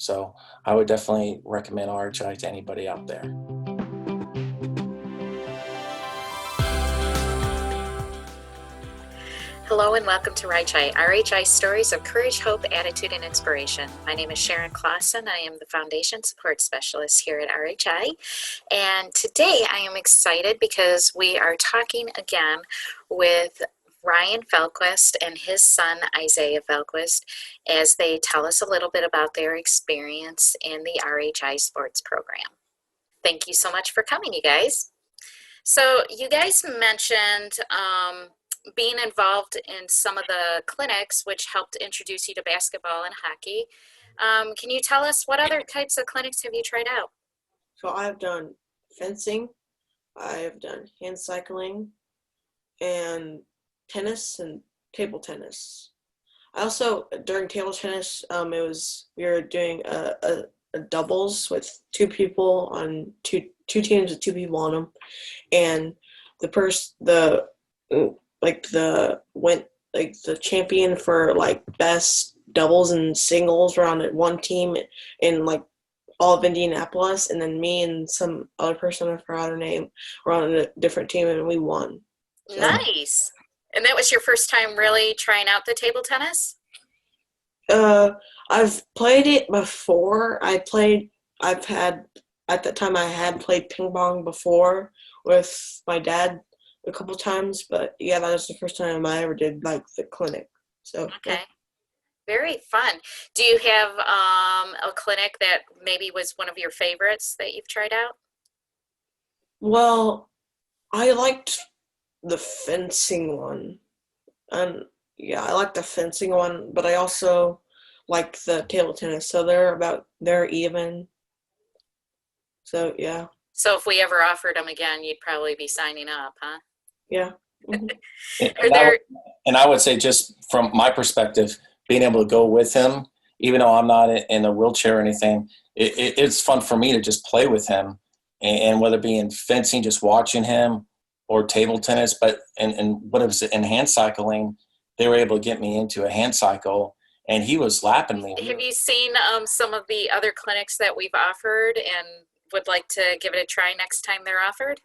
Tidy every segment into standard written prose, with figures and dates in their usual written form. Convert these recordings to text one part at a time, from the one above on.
So I would definitely recommend RHI to anybody out there. Hello and welcome to RHI, RHI Stories of Courage, Hope, Attitude, and Inspiration. My name is Sharon Clausen. I am the Foundation Support Specialist here at RHI. And today I am excited because we are talking again with Ryan Falquist and his son Isaiah Falquist as they tell us a little bit about their experience in the RHI sports program. Thank you so much for coming, you guys. So you guys mentioned being involved in some of the clinics, which helped introduce you to basketball and hockey. Can you tell us what other types of clinics have you tried out? So I've done fencing, I've done hand cycling, and tennis and table tennis. I also, during table tennis, we were doing a doubles with two people on two teams with two people on them, and the champion for like best doubles and singles were on one team in like all of Indianapolis, and then me and some other person, I forgot her name, were on a different team, and we won. So. Nice. And that was your first time really trying out the table tennis? I've played it before. At that time I had played ping pong before with my dad a couple times, but yeah, that was the first time I ever did like the clinic. So okay. Yeah. Very fun. Do you have a clinic that maybe was one of your favorites that you've tried out? Well, I liked the fencing one. And yeah, I like the fencing one, but I also like the table tennis. So they're even. So yeah. So if we ever offered them again, you'd probably be signing up, huh? Yeah. Mm-hmm. And I would say, just from my perspective, being able to go with him, even though I'm not in a wheelchair or anything, it's fun for me to just play with him. And whether it be in fencing, just watching him, or table tennis, and what it was in hand cycling, they were able to get me into a hand cycle, and he was lapping me. Have you seen some of the other clinics that we've offered and would like to give it a try next time they're offered?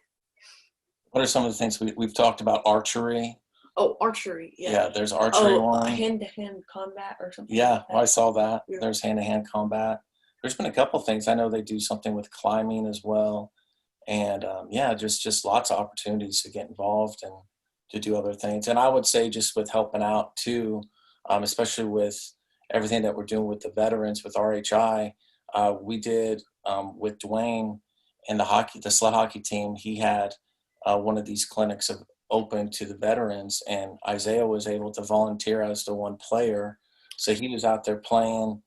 What are some of the things we've talked about? Archery. Oh, archery, yeah. Yeah, there's archery one. Hand-to-hand combat or something. Yeah, like that. Well, I saw that. Yeah. There's hand-to-hand combat. There's been a couple things. I know they do something with climbing as well. And just lots of opportunities to get involved and to do other things. And I would say, just with helping out too, especially with everything that we're doing with the veterans with RHI, we did with Dwayne and the sled hockey team. He had one of these clinics open to the veterans, and Isaiah was able to volunteer as the one player. So he was out there playing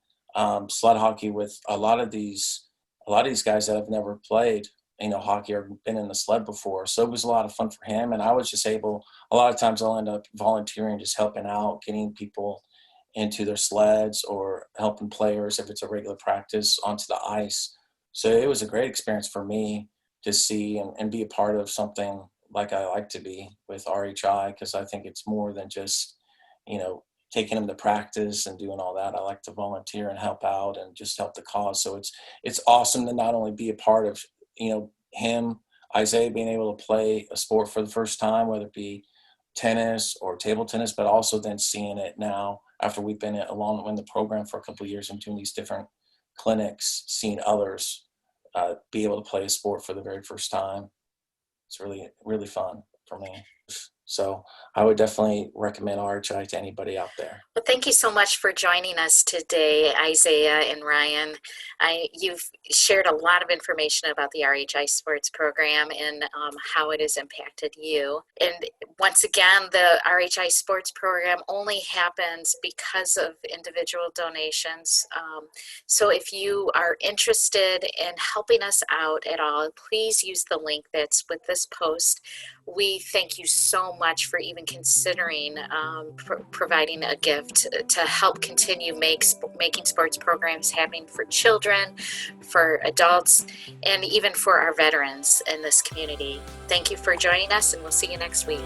sled hockey with a lot of these guys that have never played hockey or been in the sled before. So it was a lot of fun for him. And I was just able, a lot of times I'll end up volunteering, just helping out, getting people into their sleds or helping players, if it's a regular practice, onto the ice. So it was a great experience for me to see and be a part of something like I like to be with RHI, because I think it's more than just, taking them to practice and doing all that. I like to volunteer and help out and just help the cause. So it's awesome to not only be a part of him, Isaiah, being able to play a sport for the first time, whether it be tennis or table tennis, but also then seeing it now after we've been along in the program for a couple of years and doing these different clinics, seeing others be able to play a sport for the very first time. It's really, really fun for me. So I would definitely recommend RHI to anybody out there. Well, thank you so much for joining us today, Isaiah and Ryan. You've shared a lot of information about the RHI sports program and how it has impacted you. And once again, the RHI sports program only happens because of individual donations. So if you are interested in helping us out at all, please use the link that's with this post. We thank you so much for even considering providing a gift to help continue making sports programs happening for children, for adults, and even for our veterans in this community. Thank you for joining us, and we'll see you next week.